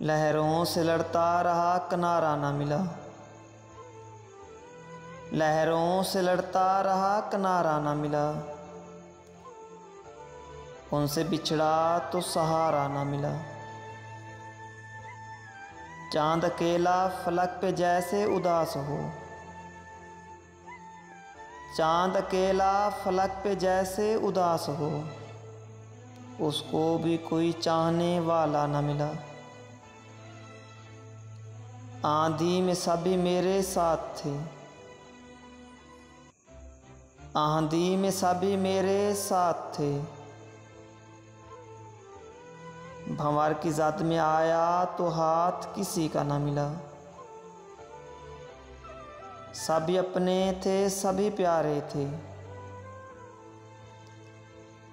लहरों से लड़ता रहा किनारा ना मिला। लहरों से लड़ता रहा किनारा ना मिला। उनसे बिछड़ा तो सहारा ना मिला। चांद अकेला फलक पे जैसे उदास हो। चांद अकेला फलक पे जैसे उदास हो। उसको भी कोई चाहने वाला न मिला। आंधी में सभी मेरे साथ थे। आंधी में सभी मेरे साथ थे। भंवर की ज़द में आया तो हाथ किसी का न मिला। सभी अपने थे, सभी प्यारे थे।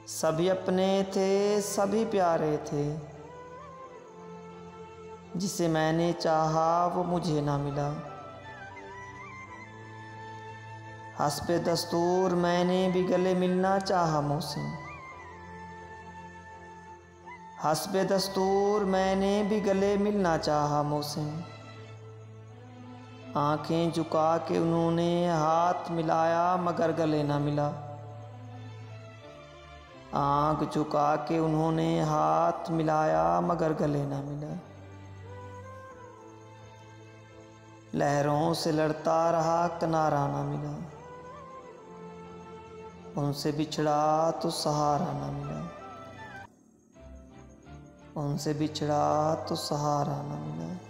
सभी अपने थे, सभी प्यारे थे। जिसे मैंने चाहा वो मुझे ना मिला। हस्बे दस्तूर मैंने भी गले मिलना चाहा मुझसे। हस्बे दस्तूर मैंने भी गले मिलना चाहा मुझसे। आंखें झुका के उन्होंने हाथ मिलाया मगर गले ना मिला। आंख झुका के उन्होंने हाथ मिलाया मगर गले ना मिला। लहरों से लड़ता रहा किनारा ना मिला। उनसे बिछड़ा तो सहारा ना मिला। उनसे बिछड़ा तो सहारा ना मिला।